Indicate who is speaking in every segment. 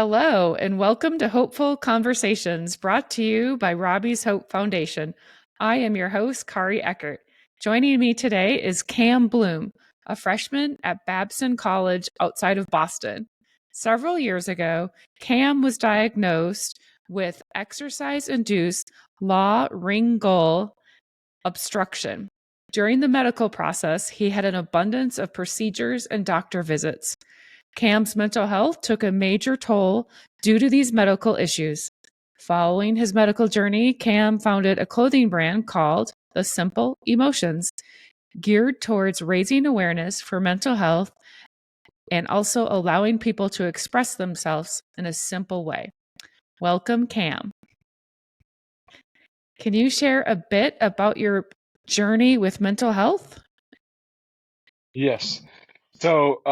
Speaker 1: Hello, and welcome to Hopeful Conversations, brought to you by Robbie's Hope Foundation. I am your host, Kari Eckert. Joining me today is Cam Blum, a freshman at Babson College outside of Boston. Several years ago, Cam was diagnosed with exercise-induced laryngeal obstruction. During the medical process, he had an abundance of procedures and doctor visits. Cam's mental health took a major toll due to these medical issues. Following his medical journey, Cam founded a clothing brand called The Simple Emotions, geared towards raising awareness for mental health and also allowing people to express themselves in a simple way. Welcome, Cam. Can you share a bit about your journey with mental health?
Speaker 2: Yes. So,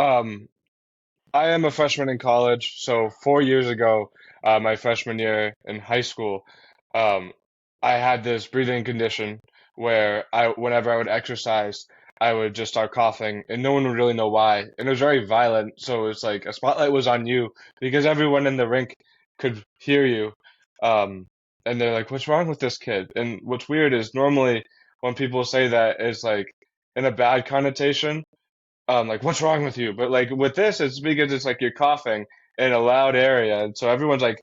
Speaker 2: I am a freshman in college. So 4 years ago, my freshman year in high school, um, I had this breathing condition where whenever I would exercise, I would just start coughing, and no one would really know why. And it was very violent, so it's like a spotlight was on you because everyone in the rink could hear you. Um, and they're like, "What's wrong with this kid?" And what's weird is normally when people say that, it's like in a bad connotation, like what's wrong with you? But like with this, it's because it's like you're coughing in a loud area, and so everyone's like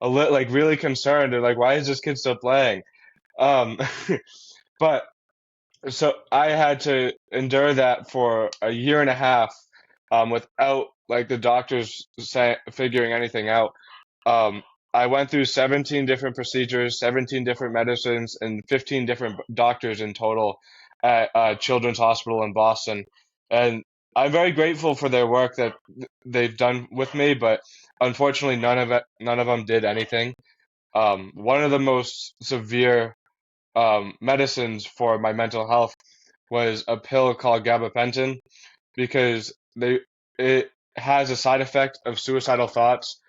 Speaker 2: like really concerned. They're like, why is this kid still playing? Um, but so I had to endure that for a year and a half, without like the doctors figuring anything out. Um, I went through 17 different procedures, 17 different medicines, and 15 different doctors in total at Children's Hospital in Boston. And I'm very grateful for their work that they've done with me, but unfortunately, none of them did anything. One of the most severe medicines for my mental health was a pill called gabapentin because it has a side effect of suicidal thoughts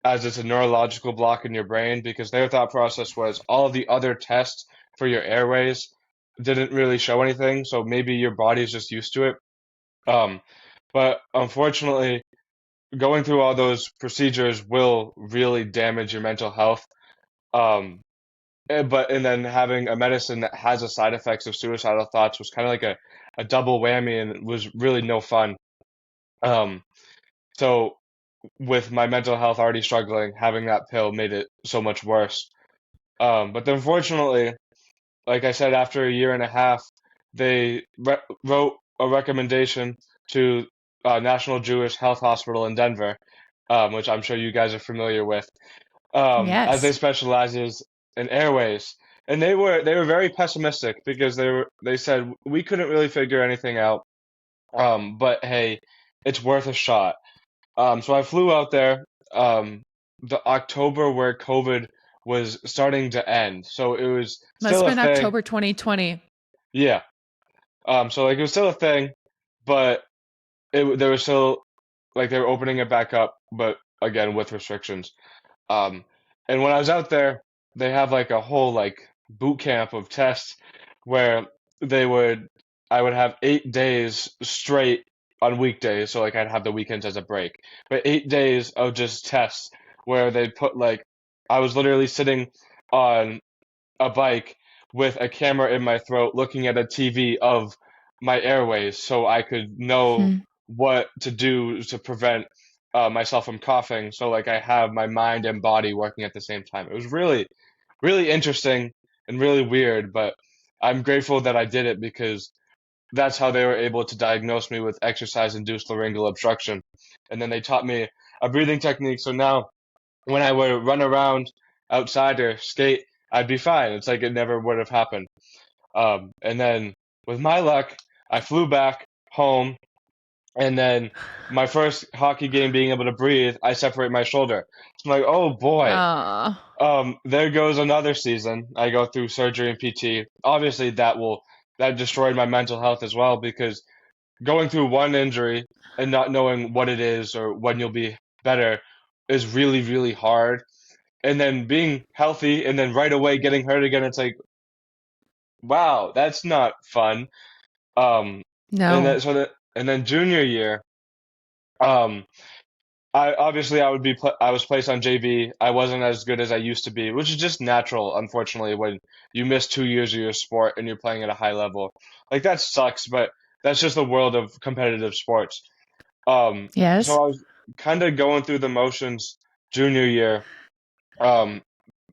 Speaker 2: as it's a neurological block in your brain because their thought process was all of the other tests for your airways didn't really show anything, so maybe your body's just used to it. Um, but unfortunately, going through all those procedures will really damage your mental health. Um, and then having a medicine that has the side effects of suicidal thoughts was kind of like a double whammy, and it was really no fun. Um, so with my mental health already struggling, having that pill made it so much worse. But unfortunately, like I said, after a year and a half, they wrote a recommendation to National Jewish Health Hospital in Denver, which I'm sure you guys are familiar with, as they
Speaker 1: Yes.
Speaker 2: specializes in airways. And they were very pessimistic because they said we couldn't really figure anything out, but hey, it's worth a shot. So I flew out there, the October where COVID was starting to end. So it was
Speaker 1: Must
Speaker 2: still
Speaker 1: have
Speaker 2: a
Speaker 1: been
Speaker 2: thing.
Speaker 1: October 2020.
Speaker 2: Yeah. So like it was still a thing, but there was still like they were opening it back up, but again with restrictions. Um, and when I was out there, they have like a whole like boot camp of tests where they would I would have 8 days straight on weekdays, so like I'd have the weekends as a break. But 8 days of just tests where they'd put like I was literally sitting on a bike with a camera in my throat looking at a TV of my airways so I could know
Speaker 1: Hmm.
Speaker 2: what to do to prevent myself from coughing. So like I have my mind and body working at the same time. It was really, really interesting and really weird, but I'm grateful that I did it because that's how they were able to diagnose me with exercise-induced laryngeal obstruction. And then they taught me a breathing technique. So now when I would run around outside or skate, I'd be fine. It's like it never would have happened. And then with my luck, I flew back home, and then my first hockey game being able to breathe, I separate my shoulder. So I'm like, oh boy,
Speaker 1: Uh,
Speaker 2: there goes another season. I go through surgery and PT. Obviously, that destroyed my mental health as well because going through one injury and not knowing what it is or when you'll be better is really, really hard. And then being healthy and then right away getting hurt again, it's like, wow, that's not fun. Um, and
Speaker 1: no.
Speaker 2: then so that and then junior year, um, I was placed on JV. I wasn't as good as I used to be, which is just natural, unfortunately, when you miss 2 years of your sport and you're playing at a high level. Like that sucks, but that's just the world of competitive sports. So
Speaker 1: Yes.
Speaker 2: I was kind of going through the motions junior year. Um,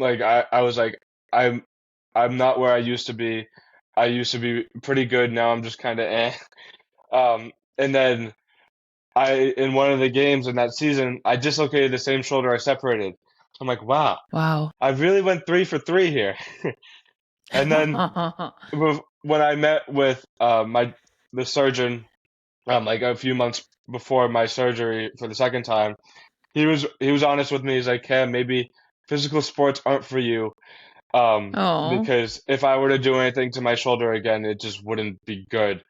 Speaker 2: I was like, I'm I'm not where I used to be. I used to be pretty good. Now I'm just kind of eh. And then in one of the games in that season, I dislocated the same shoulder I separated. So I'm like, wow,
Speaker 1: Wow.
Speaker 2: I really went 3 for 3 here. And then when I met with the surgeon, like a few months before my surgery for the second time, he was honest with me. He's like, Cam, maybe physical sports aren't for you.
Speaker 1: Oh,
Speaker 2: Because if I were to do anything to my shoulder again, it just wouldn't be good.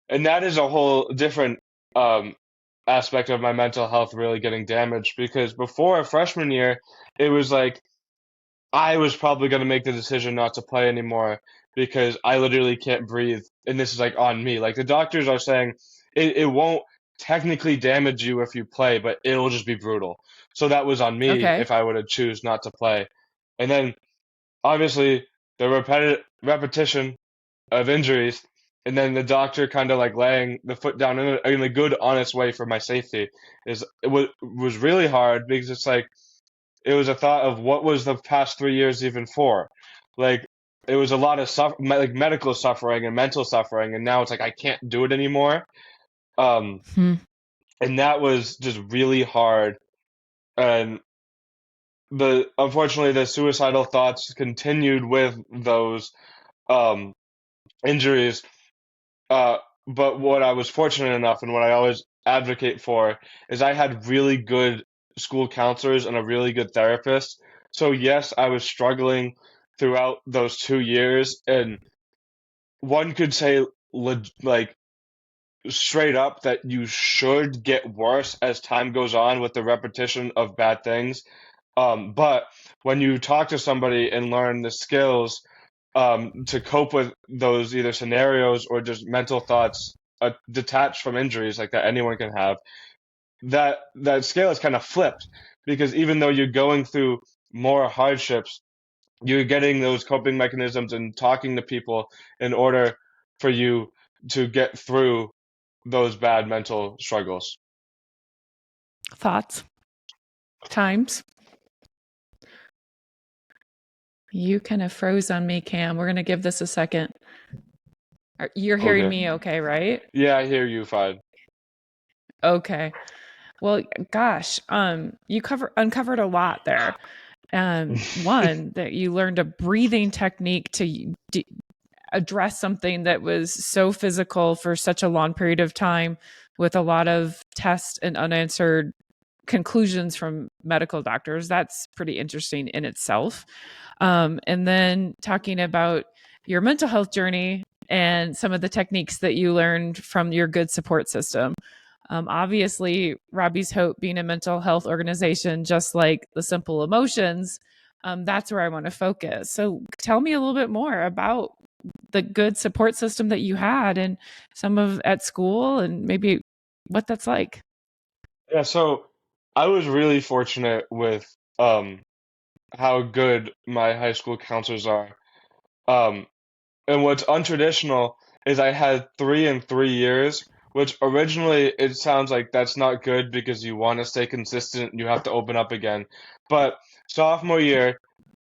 Speaker 2: And that is a whole different um, aspect of my mental health really getting damaged because before freshman year, it was like I was probably going to make the decision not to play anymore because I literally can't breathe. And this is like on me. Like the doctors are saying it won't technically damage you if you play, but it'll just be brutal. So that was on me
Speaker 1: okay.
Speaker 2: if I were to choose not to play. And then obviously the repetition of injuries, and then the doctor kind of like laying the foot down in a good, honest way for my safety was really hard because it's like it was a thought of what was the past 3 years even for, like it was a lot of like medical suffering and mental suffering, and now it's like I can't do it anymore. Um,
Speaker 1: Hmm.
Speaker 2: and that was just really hard, and the unfortunately the suicidal thoughts continued with those um injuries. Uh, but what I was fortunate enough and what I always advocate for is I had really good school counselors and a really good therapist. So yes, I was struggling throughout those 2 years, and one could say like straight up that you should get worse as time goes on with the repetition of bad things. But when you talk to somebody and learn the skills to cope with those either scenarios or just mental thoughts detached from injuries like that anyone can have, that scale is kind of flipped because even though you're going through more hardships, you're getting those coping mechanisms and talking to people in order for you to get through those bad mental struggles.
Speaker 1: Thoughts, times. You kind of froze on me, Cam. We're going to give this a second. You're hearing
Speaker 2: Okay.
Speaker 1: me okay, right?
Speaker 2: Yeah, I hear you fine.
Speaker 1: Okay. Well, gosh, you uncovered a lot there. One, that you learned a breathing technique to address something that was so physical for such a long period of time with a lot of tests and unanswered conclusions from medical doctors. That's pretty interesting in itself. And then talking about your mental health journey and some of the techniques that you learned from your good support system. Obviously, Robbie's Hope being a mental health organization, just like the Simple Emotions, that's where I want to focus. So tell me a little bit more about the good support system that you had and some of at school and maybe what that's like.
Speaker 2: Yeah, so I was really fortunate with um how good my high school counselors are. Um, and what's untraditional is I had 3 in 3 years, which originally it sounds like that's not good because you want to stay consistent and you have to open up again. But sophomore year,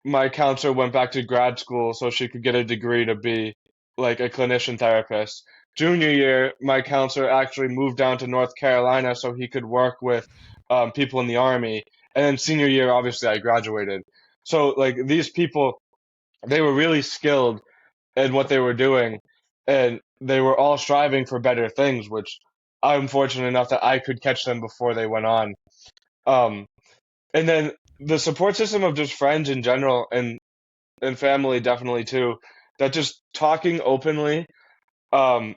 Speaker 2: my counselor went back to grad school so she could get a degree to be like a clinician therapist. Junior year, my counselor actually moved down to North Carolina so he could work with people in the army. And then senior year, obviously, I graduated. So like these people, they were really skilled in what they were doing, and they were all striving for better things, which I'm fortunate enough that I could catch them before they went on. Um, and then the support system of just friends in general and family definitely too, that just talking openly, um,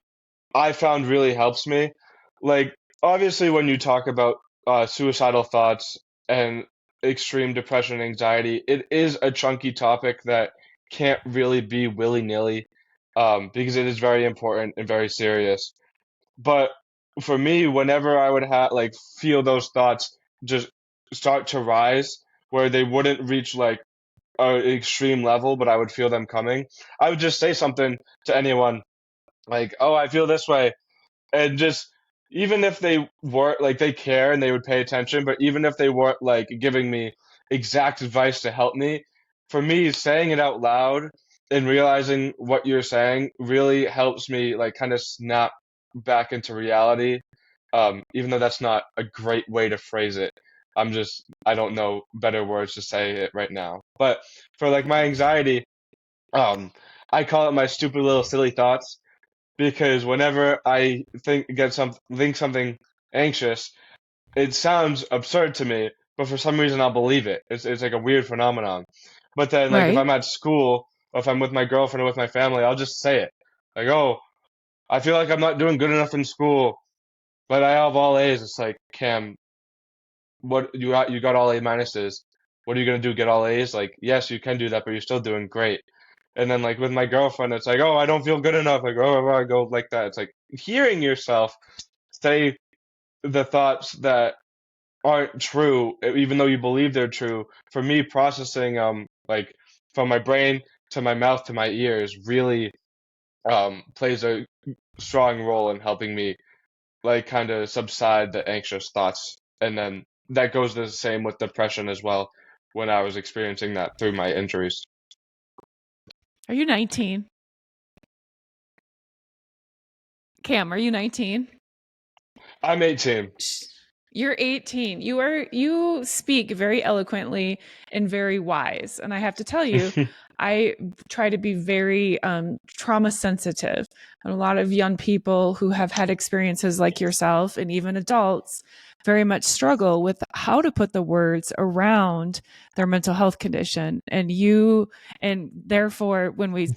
Speaker 2: I found really helps me. Like obviously when you talk about suicidal thoughts and extreme depression and anxiety, it is a chunky topic that can't really be willy-nilly because it is very important and very serious. But for me, whenever I would have like feel those thoughts, just start to rise, where they wouldn't reach like an extreme level, but I would feel them coming. I would just say something to anyone like, "Oh, I feel this way," and just even if they weren't like they care and they would pay attention, but even if they weren't like giving me exact advice to help me, for me saying it out loud and realizing what you're saying really helps me like kind of snap back into reality. Even though that's not a great way to phrase it. I don't know better words to say it right now. But for like my anxiety, um, I call it my stupid little silly thoughts because whenever I think something anxious, it sounds absurd to me, but for some reason I'll believe it. It's like a weird phenomenon. But then like if
Speaker 1: Right.
Speaker 2: I'm at school or if I'm with my girlfriend or with my family, I'll just say it. Like, "Oh, I feel like I'm not doing good enough in school, but I have all A's." It's like, Cam, what you got all A minuses. What are you gonna do? Get all A's? Like, yes, you can do that, but you're still doing great. And then like with my girlfriend, it's like, "Oh, I don't feel good enough." Like, "Oh, I go like that." It's like hearing yourself say the thoughts that aren't true, even though you believe they're true. For me, processing like from my brain to my mouth to my ears really plays a strong role in helping me like kind of subside the anxious thoughts. And then that goes the same with depression as well when I was experiencing that through my injuries.
Speaker 1: Are you 19? Cam, are you 19?
Speaker 2: I'm 18.
Speaker 1: You're 18. You speak very eloquently and very wise. And I have to tell you, I try to be very trauma sensitive. And a lot of young people who have had experiences like yourself and even adults very much struggle with how to put the words around their mental health condition. And therefore when we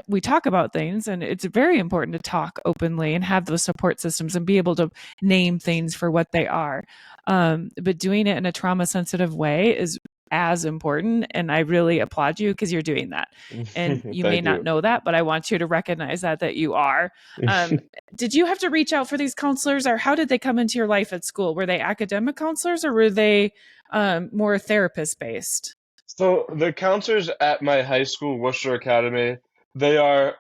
Speaker 1: we talk about things, and it's very important to talk openly and have those support systems and be able to name things for what they are. But doing it in a trauma sensitive way is as important. And I really applaud you because you're doing that. And you may
Speaker 2: Thank
Speaker 1: not
Speaker 2: you.
Speaker 1: know that, but I want you to recognize that you are. Um, did you have to reach out for these counselors, or how did they come into your life at school? Were they academic counselors, or were they more therapist based?
Speaker 2: So the counselors at my high school, Worcester Academy, they are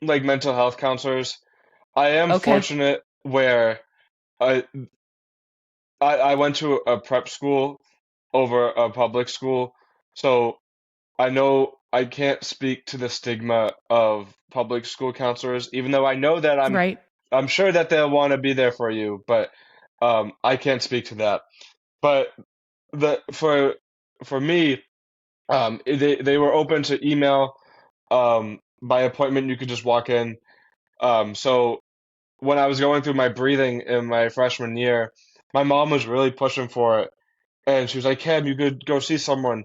Speaker 2: like mental health counselors. I am
Speaker 1: Okay.
Speaker 2: fortunate where I I went to a prep school over a public school, so I know I can't speak to the stigma of public school counselors, even though I know that
Speaker 1: Right.
Speaker 2: I'm sure that they'll want to be there for you, but I can't speak to that. But the for me, they were open to email by appointment. You could just walk in. So when I was going through my breathing in my freshman year, my mom was really pushing for it, and she was like, "Cam, you could go see someone."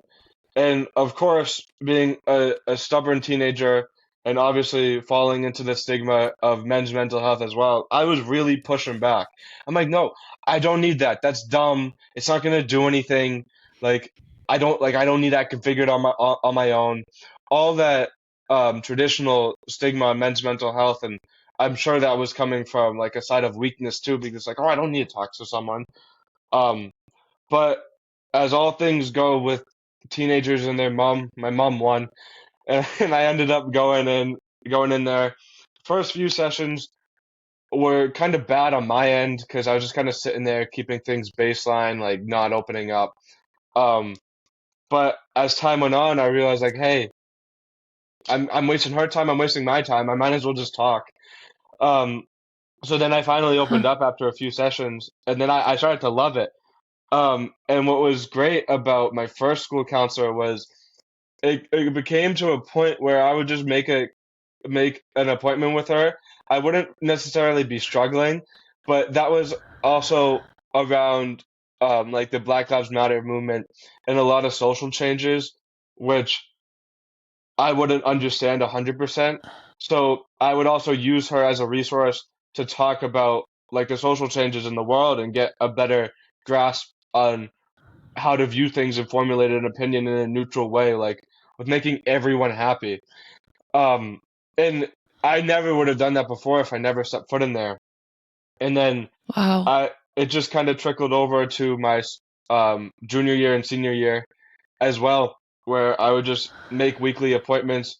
Speaker 2: And of course, being a stubborn teenager and obviously falling into the stigma of men's mental health as well, I was really pushing back. I'm like, "No, I don't need that. That's dumb. It's not gonna do anything. Like, I don't need that configured on my own." All that traditional stigma on men's mental health, and I'm sure that was coming from like a side of weakness too, because like, "Oh, I don't need to talk to someone." Um, but as all things go with teenagers and their mom, my mom won, and I ended up going in there. First few sessions were kind of bad on my end because I was just kind of sitting there keeping things baseline, like not opening up. Um, but as time went on, I realized like, hey, I'm wasting her time, I'm wasting my time. I might as well just talk. Um, so then I finally opened
Speaker 1: Huh.
Speaker 2: up after a few sessions, and then I started to love it. And what was great about my first school counselor was it became to a point where I would just make an appointment with her. I wouldn't necessarily be struggling, but that was also around like the Black Lives Matter movement and a lot of social changes, which I wouldn't understand 100%. So I would also use her as a resource to talk about like the social changes in the world and get a better grasp on how to view things and formulate an opinion in a neutral way, like with making everyone happy. Um, and I never would have done that before if I never stepped foot in there. And then
Speaker 1: Wow.
Speaker 2: it just kind of trickled over to my junior year and senior year as well, where I would just make weekly appointments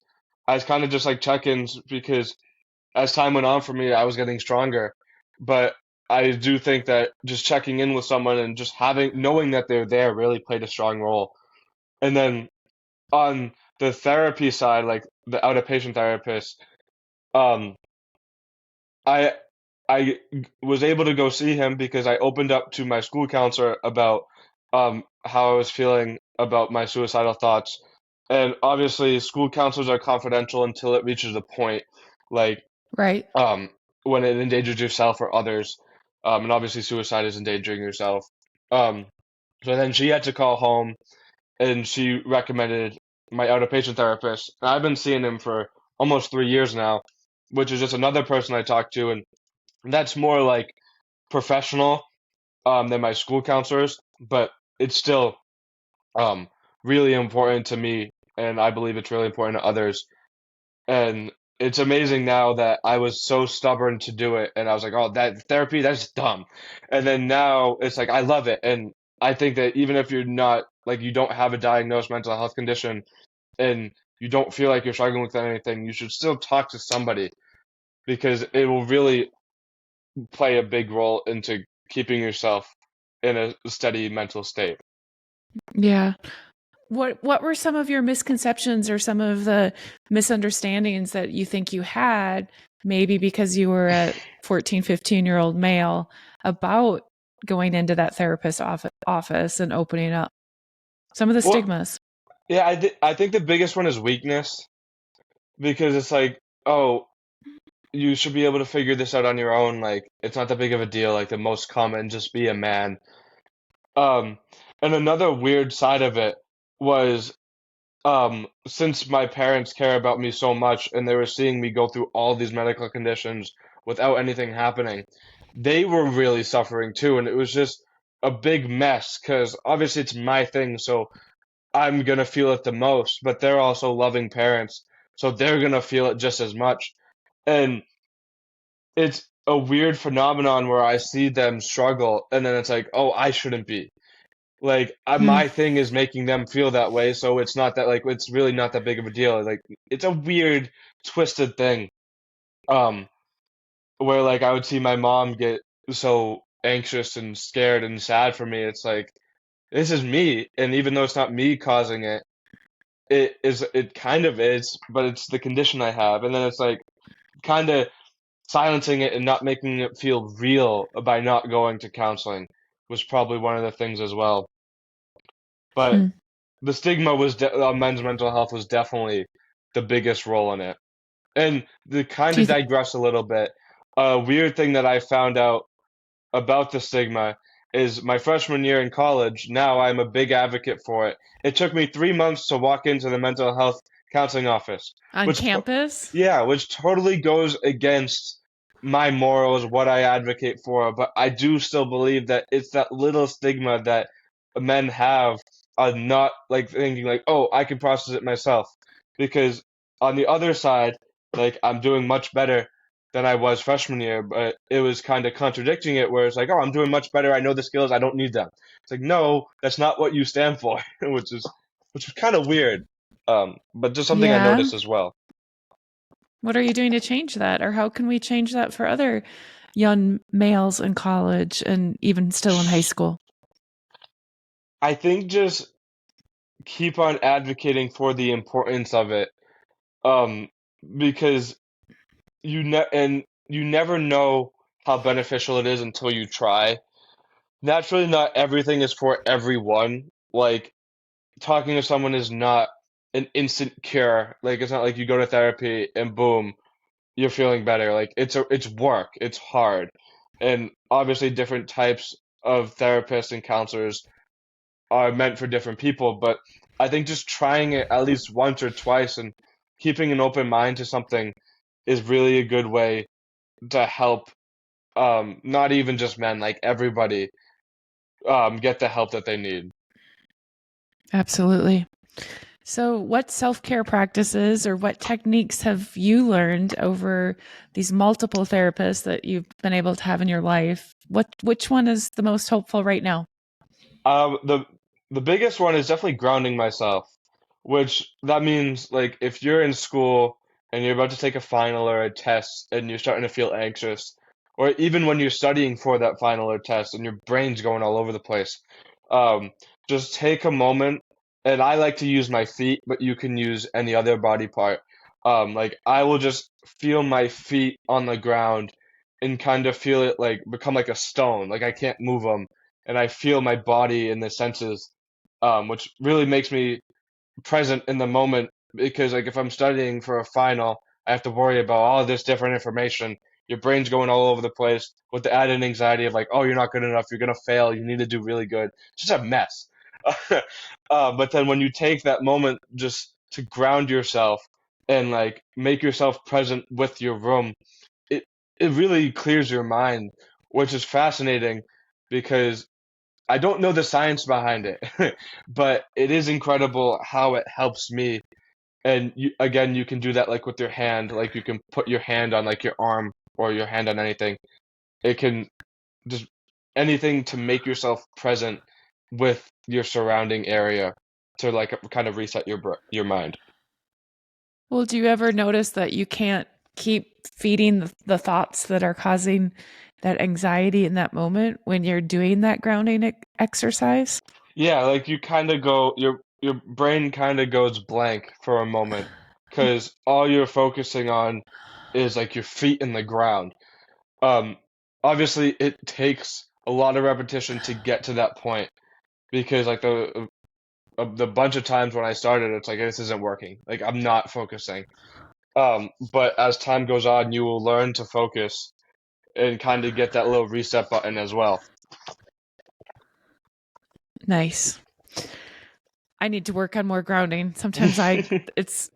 Speaker 2: as kind of just like check-ins because as time went on for me, I was getting stronger. But I do think that just checking in with someone and just knowing that they're there really played a strong role. And then on the therapy side, like the outpatient therapist, um, I I was able to go see him because I opened up to my school counselor about how I was feeling about my suicidal thoughts. And obviously, school counselors are confidential until it reaches a point like
Speaker 1: Right.
Speaker 2: um, when it endangers yourself or others. And obviously, suicide is endangering yourself. Um, so then she had to call home and she recommended my outpatient therapist. And I've been seeing him for almost 3 years now, which is just another person I talk to, and that's more like professional than my school counselors, but it's still um, really important to me, and I believe it's really important to others. And it's amazing now that I was so stubborn to do it, and I was like, "Oh, that therapy, that's dumb." And then now it's like I love it, and I think that even if you're not like you don't have a diagnosed mental health condition and you don't feel like you're struggling with anything, you should still talk to somebody because it will really play a big role into keeping yourself in a steady mental state.
Speaker 1: Yeah. What were some of your misconceptions or some of the misunderstandings that you think you had, maybe because you were a 14, 15-year-old male, about going into that therapist office and opening up? Some of the
Speaker 2: Well,
Speaker 1: stigmas.
Speaker 2: yeah, I think the biggest one is weakness because it's like, oh, you should be able to figure this out on your own. Like, it's not that big of a deal. Like, the most common, just be a man. Um, and another weird side of it was, since my parents care about me so much and they were seeing me go through all these medical conditions without anything happening, they were really suffering too. And it was just a big mess because obviously it's my thing. So I'm gonna feel it the most, but they're also loving parents, so they're gonna feel it just as much. And it's a weird phenomenon where I see them struggle, and then it's like, oh, I shouldn't be. Like,
Speaker 1: Hmm.
Speaker 2: my thing is making them feel that way, so it's not that like it's really not that big of a deal. Like, it's a weird, twisted thing. Um, where like I would see my mom get so anxious and scared and sad for me. It's like this is me, and even though it's not me causing it, it kind of is, but it's the condition I have. And then it's like kind of silencing it and not making it feel real by not going to counseling was probably one of the things as well. But
Speaker 1: Hmm.
Speaker 2: the stigma was men's mental health was definitely the biggest role in it. And to kind
Speaker 1: Do
Speaker 2: of
Speaker 1: you think?
Speaker 2: digress a little bit, a weird thing that I found out about the stigma is my freshman year in college. Now I'm a big advocate for it. It took me 3 months to walk into the mental health counseling office,
Speaker 1: On
Speaker 2: which,
Speaker 1: campus?
Speaker 2: yeah, which totally goes against my morals, what I advocate for. But I do still believe that it's that little stigma that men have on not like thinking like, oh, I can process it myself. Because on the other side, like I'm doing much better than I was freshman year, but it was kind of contradicting it where it's like, oh, I'm doing much better. I know the skills. I don't need them. It's like, no, that's not what you stand for, which is kind of weird. But just something I
Speaker 1: Yeah.
Speaker 2: noticed as well.
Speaker 1: What are you doing to change that? Or how can we change that for other young males in college and even still in high school?
Speaker 2: I think just keep on advocating for the importance of it, um, because you never know how beneficial it is until you try. Naturally, not everything is for everyone. Like talking to someone is not an instant cure. Like it's not like you go to therapy and boom, you're feeling better. Like it's work. It's hard. And obviously different types of therapists and counselors are meant for different people, but I think just trying it at least once or twice and keeping an open mind to something is really a good way to help not even just men, like everybody get the help that they need.
Speaker 1: Absolutely. So, what self care practices or what techniques have you learned over these multiple therapists that you've been able to have in your life? Which one is the most hopeful right now?
Speaker 2: The biggest one is definitely grounding myself, which that means like if you're in school and you're about to take a final or a test and you're starting to feel anxious, or even when you're studying for that final or test and your brain's going all over the place, um, just take a moment. And I like to use my feet, but you can use any other body part. Like I will just feel my feet on the ground and kind of feel it like become like a stone, like I can't move them and I feel my body and the senses, which really makes me present in the moment because like if I'm studying for a final, I have to worry about all this different information. Your brain's going all over the place with the added anxiety of like, oh, you're not good enough, you're gonna fail, you need to do really good. It's just a mess. But then when you take that moment just to ground yourself and like make yourself present with your room, it it really clears your mind, which is fascinating because I don't know the science behind it, but it is incredible how it helps me. And you, again, you can do that like with your hand, like you can put your hand on like your arm or your hand on anything. It can just anything to make yourself present with your surrounding area to like kind of reset your mind.
Speaker 1: Well, do you ever notice that you can't keep feeding the thoughts that are causing that anxiety in that moment when you're doing that grounding exercise?
Speaker 2: Yeah, like you kind of go, your brain kind of goes blank for a moment because all you're focusing on is like your feet in the ground. Um, Obviously, it takes a lot of repetition to get to that point because like the bunch of times when I started, it's like this isn't working. Like I'm not focusing. But as time goes on, you will learn to focus and kind of get that little reset button as well.
Speaker 1: Nice. I need to work on more grounding. Sometimes I it's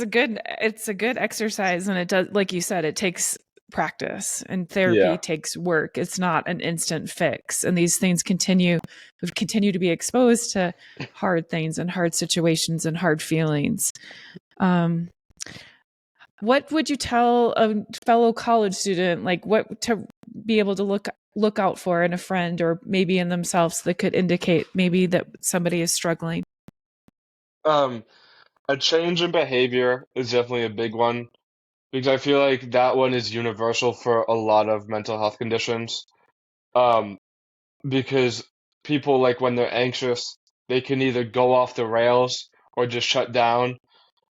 Speaker 1: a good exercise and it does like you said it takes practice and therapy
Speaker 2: Yeah.
Speaker 1: takes work. It's not an instant fix and these things continue to be exposed to hard things and hard situations and hard feelings. Um what would you tell a fellow college student like what to be able to look out for in a friend or maybe in themselves that could indicate maybe that somebody is struggling?
Speaker 2: Um, a change in behavior is definitely a big one because I feel like that one is universal for a lot of mental health conditions. Um, because people like when they're anxious, they can either go off the rails or just shut down.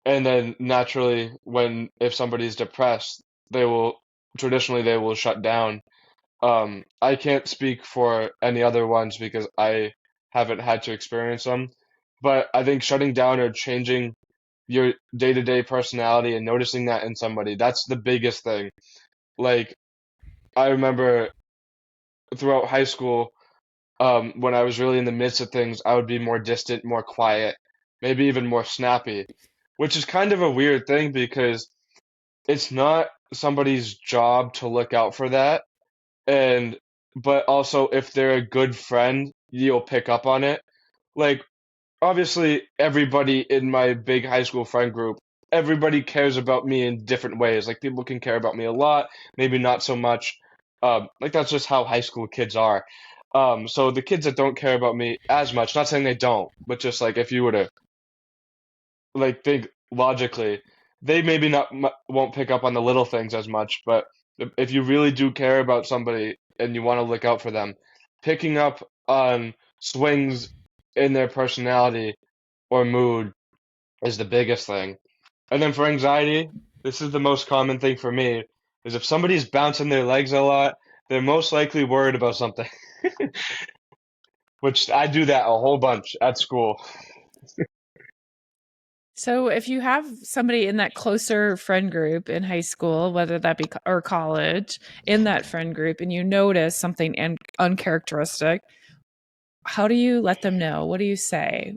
Speaker 2: And then naturally, when if somebody's depressed, they will traditionally they will shut down. I can't speak for any other ones because I haven't had to experience them, but I think shutting down or changing your day-to-day personality and noticing that in somebody, that's the biggest thing. Like I remember throughout high school, when I was really in the midst of things, I would be more distant, more quiet, maybe even more snappy, which is kind of a weird thing because it's not somebody's job to look out for that. And but also if they're a good friend, you'll pick up on it. Like obviously everybody in my big high school friend group, everybody cares about me in different ways. Like people can care about me a lot, maybe not so much. Like that's just how high school kids are. So the kids that don't care about me as much, not saying they don't, but just like if you were to like think logically, they maybe not won't pick up on the little things as much, but if you really do care about somebody and you want to look out for them, picking up on swings in their personality or mood is the biggest thing. And then for anxiety, this is the most common thing for me, is if somebody's bouncing their legs a lot, they're most likely worried about something, which I do that a whole bunch at school.
Speaker 1: So if you have somebody in that closer friend group in high school, whether that be or college, in that friend group, and you notice something uncharacteristic, how do you let them know? What do you say?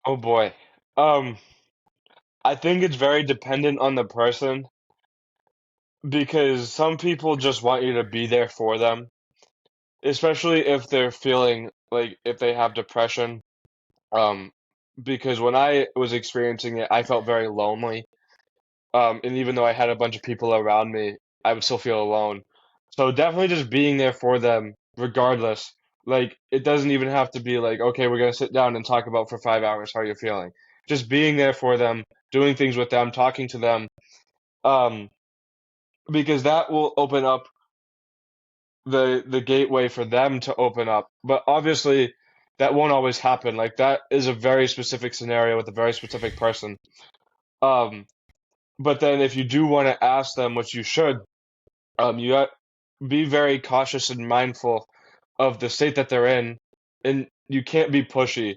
Speaker 2: Oh boy. Um, I think it's very dependent on the person because some people just want you to be there for them, especially if they're feeling like if they have depression. Um, because when I was experiencing it, I felt very lonely. And even though I had a bunch of people around me, I would still feel alone. So definitely just being there for them, regardless. Like, it doesn't even have to be like, okay, we're gonna sit down and talk about for 5 hours how you're feeling. Just being there for them, doing things with them, talking to them, um, because that will open up the gateway for them to open up. But obviously, that won't always happen. Like, that is a very specific scenario with a very specific person. Um, but then if you do want to ask them, which you should, you got be very cautious and mindful of the state that they're in, and you can't be pushy.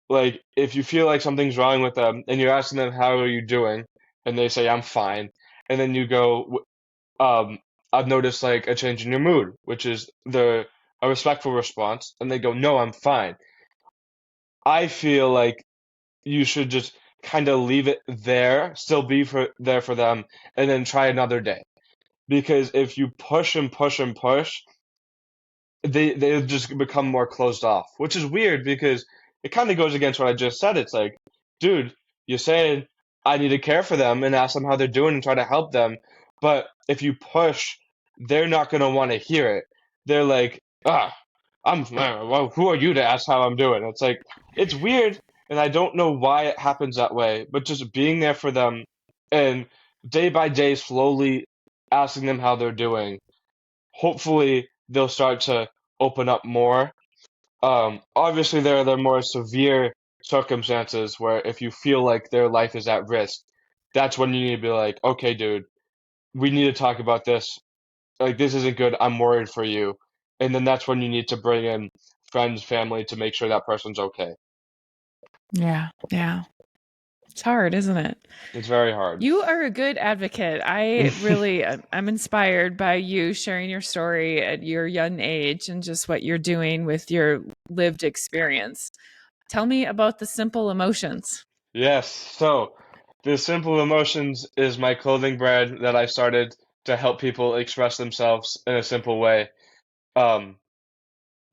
Speaker 2: Like, if you feel like something's wrong with them and you're asking them, "How are you doing?" and they say, "I'm fine," and then you go, I've noticed like a change in your mood, which is a respectful response, and they go, "No, I'm fine." I feel like you should just kind of leave it there, still be there for them, and then try another day. Because if you push and push and push, they just become more closed off, which is weird because it kind of goes against what I just said. It's like, dude, you're saying I need to care for them and ask them how they're doing and try to help them, but if you push, they're not gonna want to hear it. They're like, well, who are you to ask how I'm doing? It's like it's weird, and I don't know why it happens that way, but just being there for them and day by day slowly asking them how they're doing, hopefully they'll start to open up more. Obviously, there are the more severe circumstances where if you feel like their life is at risk, that's when you need to be like, okay, dude, we need to talk about this. Like, this isn't good. I'm worried for you. And then that's when you need to bring in friends, family to make sure that person's okay.
Speaker 1: Yeah. Yeah. It's hard, isn't it?
Speaker 2: It's very hard.
Speaker 1: You are a good advocate. I really, I'm inspired by you sharing your story at your young age and just what you're doing with your lived experience. Tell me about the simple emotions.
Speaker 2: Yes. So, the Simple Emotions is my clothing brand that I started to help people express themselves in a simple way. Um,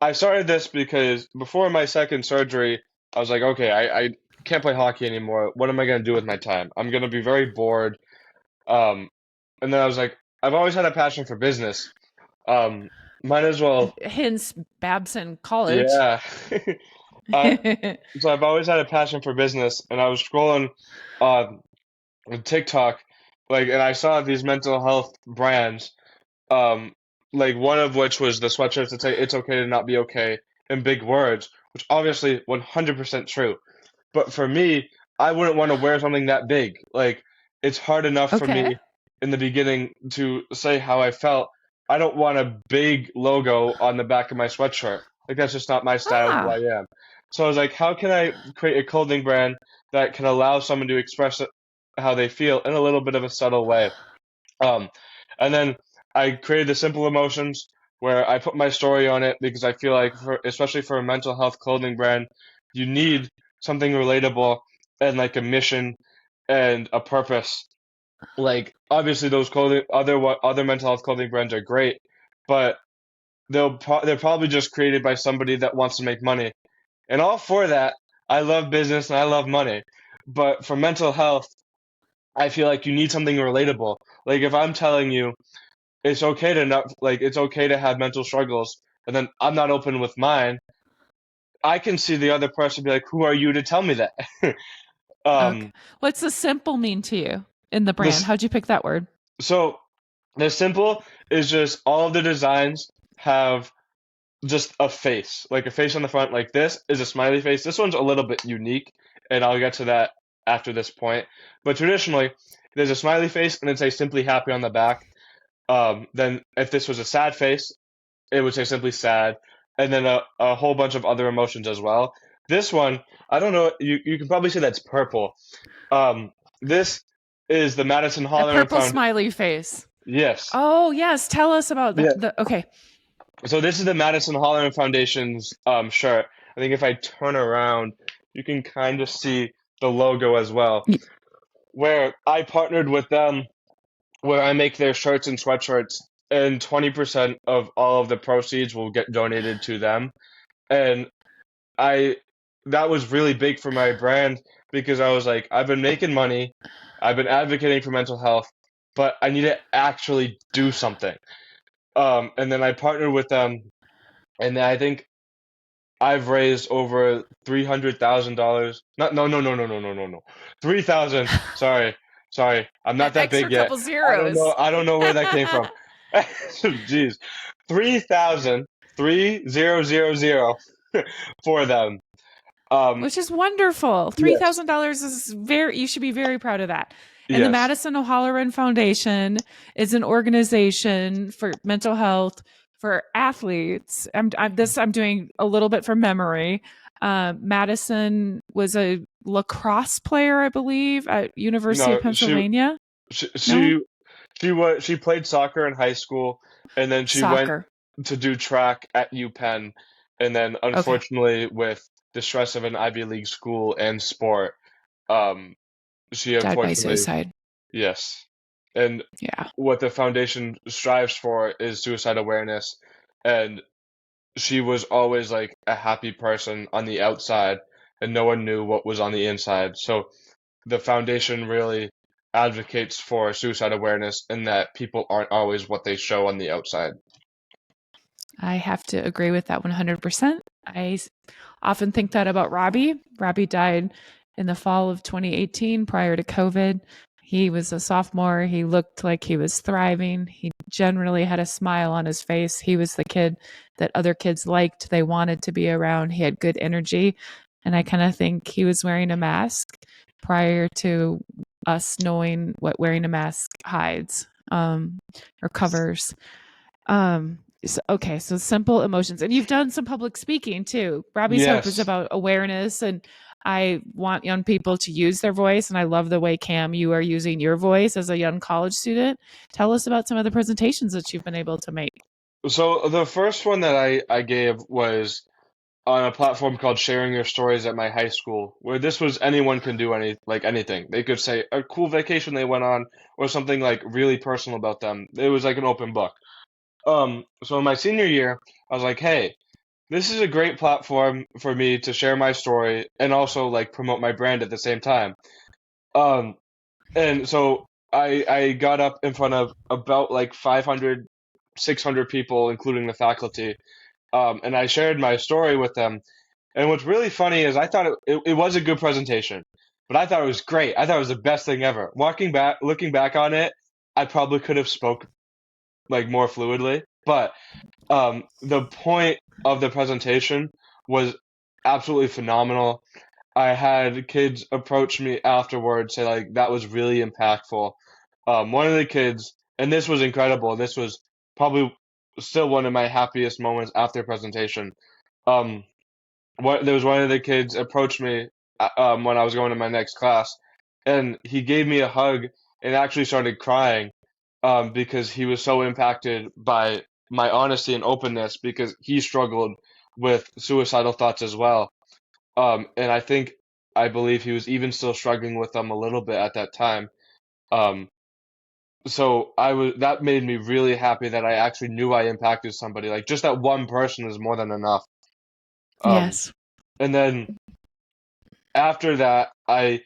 Speaker 2: I started this because before my second surgery, I was like, okay, I can't play hockey anymore. What am I going to do with my time? I'm going to be very bored. Um, and then I was like, I've always had a passion for business. Um, might as well,
Speaker 1: Hence Babson College.
Speaker 2: yeah. uh, so I've always had a passion for business, and I was scrolling on TikTok, like, and I saw these mental health brands. Um, like one of which was the sweatshirts that say "It's okay to not be okay" in big words, which obviously 100% true. But for me, I wouldn't want to wear something that big. Like it's hard enough for
Speaker 1: Okay.
Speaker 2: me in the beginning to say how I felt. I don't want a big logo on the back of my sweatshirt. Like that's just not my style of who
Speaker 1: Ah,
Speaker 2: I am. So I was like, how can I create a clothing brand that can allow someone to express how they feel in a little bit of a subtle way? Um, and then I created the Simple Emotions where I put my story on it because I feel like, especially for a mental health clothing brand, you need something relatable and like a mission and a purpose. Like obviously those other mental health clothing brands are great, but they're probably just created by somebody that wants to make money. And all for that, I love business and I love money, but for mental health, I feel like you need something relatable. Like if I'm telling you it's okay to not like it's okay to have mental struggles and then I'm not open with mine, I can see the other person be like, who are you to tell me that?
Speaker 1: okay.
Speaker 2: um
Speaker 1: What's the simple mean to you in the brand?
Speaker 2: this
Speaker 1: How'd you pick that word?
Speaker 2: so the simple is just all of the designs have just a face, like a face on the front. Like this is a smiley face. This one's a little bit unique, and I'll get to that after this point. But traditionally, there's a smiley face and it says simply happy on the back. Then if this was a sad face, it would say simply sad, and then a whole bunch of other emotions as well. This one, I don't know, you can probably say that's purple. This is the Madison
Speaker 1: A
Speaker 2: Holloran
Speaker 1: purple
Speaker 2: Found.
Speaker 1: smiley face.
Speaker 2: Yes.
Speaker 1: Oh, yes. Tell us about
Speaker 2: Yeah.
Speaker 1: okay.
Speaker 2: So this is the Madison Holloran Foundation's shirt. I think if I turn around, you can kind of see the logo as well.
Speaker 1: Y-
Speaker 2: Where I partnered with them, where I make their shirts and sweatshirts, and 20% of all of the proceeds will get donated to them. And I that was really big for my brand because I was like, I've been making money, I've been advocating for mental health, but I need to actually do something. And then I partnered with them, and then I think I've raised over $300,000. Not, no, no, no, no, no, no, no, no. 3,000. Sorry. I'm not
Speaker 1: That
Speaker 2: that big
Speaker 1: extra
Speaker 2: yet.
Speaker 1: couple zeros.
Speaker 2: I don't know where that came from. Jeez. 3,000, 3,000 for them.
Speaker 1: Which is wonderful.
Speaker 2: Yes.
Speaker 1: $3,000 is you should be very proud of that. And the
Speaker 2: Yes.
Speaker 1: Madison O'Halloran Foundation is an organization for mental health for athletes. I'm doing a little bit from memory. Madison was a lacrosse player, I believe, at University of
Speaker 2: No,
Speaker 1: Pennsylvania.
Speaker 2: she,
Speaker 1: No,
Speaker 2: she, she played soccer in high school, and then she went
Speaker 1: soccer.
Speaker 2: to do track at UPenn, and then
Speaker 1: Okay,
Speaker 2: unfortunately with the stress of an Ivy League school and sport, um, she
Speaker 1: died by
Speaker 2: unfortunately,
Speaker 1: suicide.
Speaker 2: yes. And
Speaker 1: Yeah.
Speaker 2: what the foundation strives for is suicide awareness, and she was always like a happy person on the outside, and no one knew what was on the inside. So the foundation really advocates for suicide awareness and that people aren't always what they show on the outside.
Speaker 1: I have to agree with that 100%. Often think that about Robbie. Robbie died in the fall of 2018 prior to COVID. He was a sophomore. He looked like he was thriving. He generally had a smile on his face. He was the kid that other kids liked, they wanted to be around. He had good energy. And I kind of think he was wearing a mask prior to us knowing what wearing a mask hides or covers. Okay, so simple emotions. And you've done some public speaking too. Robbie's Hope is
Speaker 2: Yes.
Speaker 1: about awareness, and I want young people to use their voice. And I love the way, Cam, you are using your voice as a young college student. Tell us about some of the presentations that you've been able to make.
Speaker 2: So the first one that I gave was on a platform called Sharing Your Stories at my high school, where this was anyone can do anything. They could say a cool vacation they went on or something like really personal about them. It was like an open book. So in my senior year, I was like, hey, this is a great platform for me to share my story and also like promote my brand at the same time. Um, and so I got up in front of about like 500, 600 people, including the faculty, and I shared my story with them. And what's really funny is I thought it was a good presentation, but I thought it was great. I thought it was the best thing ever. Looking back on it, I probably could have spoke like more fluidly, but the point of the presentation was absolutely phenomenal. I had kids approach me afterwards, say like that was really impactful. One of the kids, and this was incredible. This was probably still one of my happiest moments after presentation. Um, there was one of the kids approached me when I was going to my next class, and he gave me a hug and actually started crying because he was so impacted by my honesty and openness because he struggled with suicidal thoughts as well. And I believe he was even still struggling with them a little bit at that time. Um, so that made me really happy that I actually knew I impacted somebody. Like just that one person is more than enough. Um,
Speaker 1: Yes.
Speaker 2: and then after that, I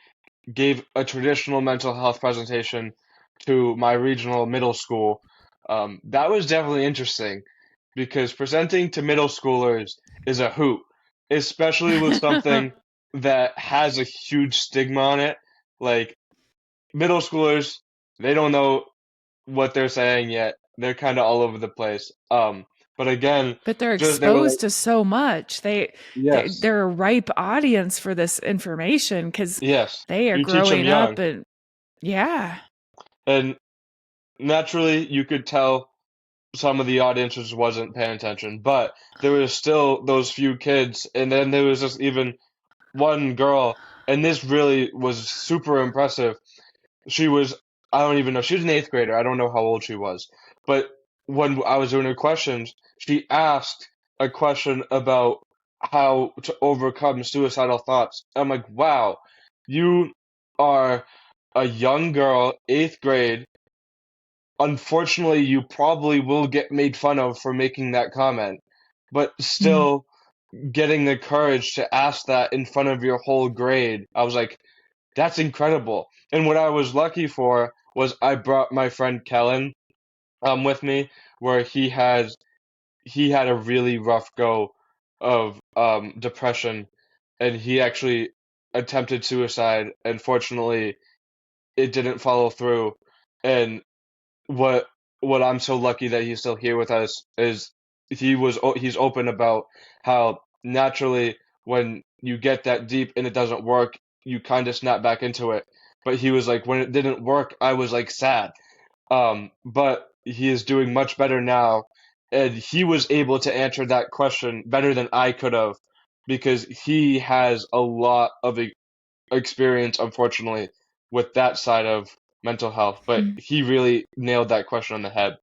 Speaker 2: gave a traditional mental health presentation to my regional middle school. That was definitely interesting because presenting to middle schoolers is a hoot, especially with something that has a huge stigma on it. Like middle schoolers, they don't know what they're saying yet. They're kind of all over the place. But again,
Speaker 1: But they're
Speaker 2: just they were like,
Speaker 1: exposed to so much.
Speaker 2: yes,
Speaker 1: They're a ripe audience for this information because
Speaker 2: yes,
Speaker 1: they are
Speaker 2: you teach them
Speaker 1: growing up
Speaker 2: young,
Speaker 1: and yeah.
Speaker 2: and naturally you could tell some of the audiences wasn't paying attention, but there was still those few kids, and then there was just even one girl, and this really was super impressive. She was, I don't even know, she was an eighth grader. I don't know how old she was, but when I was doing her questions, she asked a question about how to overcome suicidal thoughts. I'm like, wow, you are a young girl, eighth grade. Unfortunately, you probably will get made fun of for making that comment, but
Speaker 1: Mm.
Speaker 2: still, getting the courage to ask that in front of your whole grade, I was like, that's incredible. And what I was lucky for was I brought my friend Kellen with me, where he had a really rough go of depression, and he actually attempted suicide, and fortunately it didn't follow through. And what what I'm so lucky that he's still here with us is he's open about how naturally when you get that deep and it doesn't work, you kind of snap back into it. But he was like, when it didn't work, I was like sad. But he is doing much better now, and he was able to answer that question better than I could have because he has a lot of experience, unfortunately, with that side of mental health. But he really nailed that question on the head.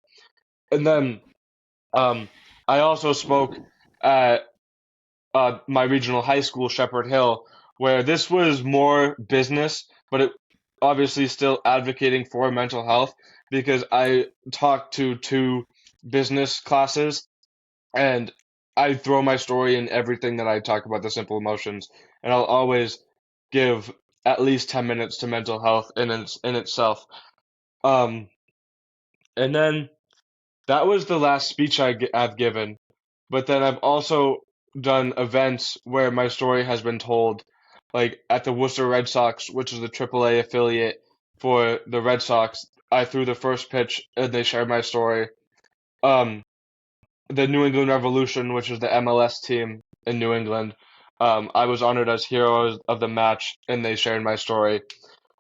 Speaker 2: And then um, I also spoke at my regional high school, Shepherd Hill, where this was more business, but it obviously still advocating for mental health because I talked to two business classes and I throw my story in everything that I talk about the simple emotions, and I'll always give at least 10 minutes to mental health in itself. Um, and then that was the last speech I've given. But then I've also done events where my story has been told, like at the Worcester Red Sox, which is the AAA affiliate for the Red Sox. I threw the first pitch and they shared my story. Um, the New England Revolution, which is the MLS team in New England, I was honored as hero of the match and they shared my story.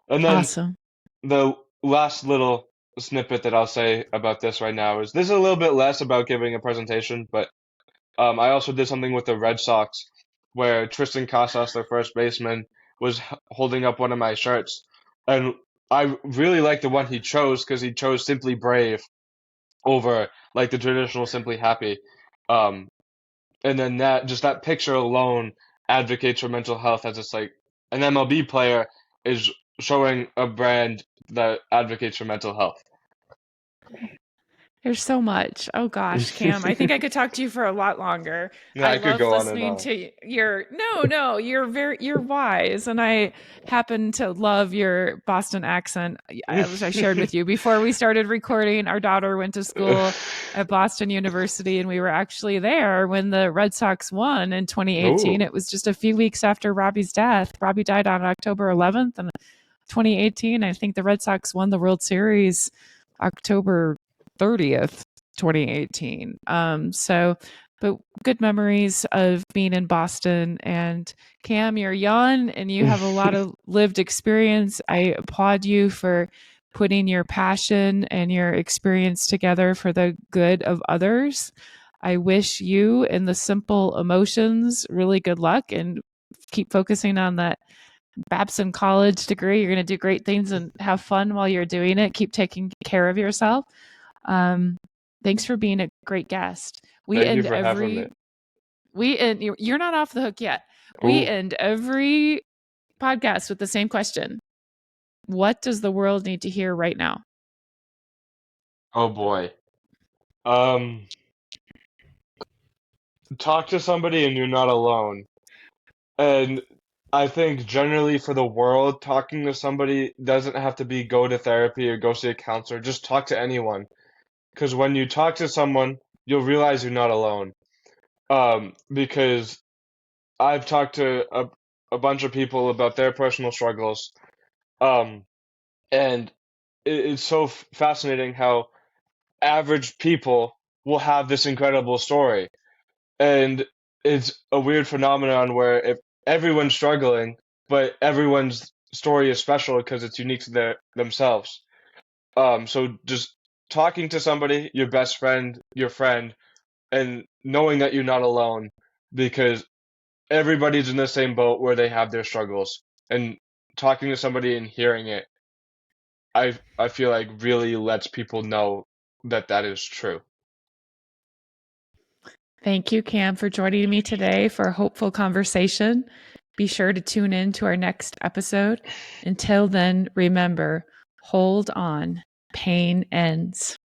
Speaker 2: And then
Speaker 1: Awesome.
Speaker 2: the last little snippet that I'll say about this right now is this is a little bit less about giving a presentation, but I also did something with the Red Sox where Tristan Casas, their first baseman, was holding up one of my shirts. And I really like the one he chose because he chose Simply Brave over like the traditional Simply Happy. Um, and then that picture alone advocates for mental health as it's like an MLB player is showing a brand that advocates for mental health.
Speaker 1: There's so much. Oh gosh, Cam, I think I could talk to you for a lot longer.
Speaker 2: Yeah,
Speaker 1: I
Speaker 2: I could
Speaker 1: love
Speaker 2: go on and
Speaker 1: listening
Speaker 2: on.
Speaker 1: to your no, you're wise, and I happen to love your Boston accent. As I shared with you before we started recording, our daughter went to school at Boston University, and we were actually there when the Red Sox won in 2018.
Speaker 2: Ooh.
Speaker 1: It was just a few weeks after Robbie's death. Robbie died on October 11th, and 2018. I think the Red Sox won the World Series October 30th, 2018. But good memories of being in Boston. And Cam, you're young and you have a lot of lived experience. I applaud you for putting your passion and your experience together for the good of others. I wish you and the simple emotions really good luck and keep focusing on that Babson College degree. You're going to do great things and have fun while you're doing it. Keep taking care of yourself. Thanks for being a great guest.
Speaker 2: Thank you for having me.
Speaker 1: You're not off the hook yet. We
Speaker 2: Ooh.
Speaker 1: end every podcast with the same question. What does the world need to hear right now?
Speaker 2: Oh boy. Talk to somebody and you're not alone. And I think generally for the world, talking to somebody doesn't have to be go to therapy or go see a counselor. Just talk to anyone. Because when you talk to someone, you'll realize you're not alone. Because I've talked to a bunch of people about their personal struggles. Um, and it's so fascinating how average people will have this incredible story. And it's a weird phenomenon where if everyone's struggling, but everyone's story is special because it's unique to themselves. So just talking to somebody, your best friend, your friend, and knowing that you're not alone because everybody's in the same boat where they have their struggles. And talking to somebody and hearing it, I feel like really lets people know that that is true.
Speaker 1: Thank you, Cam, for joining me today for a hopeful conversation. Be sure to tune in to our next episode. Until then, remember, hold on. Pain ends.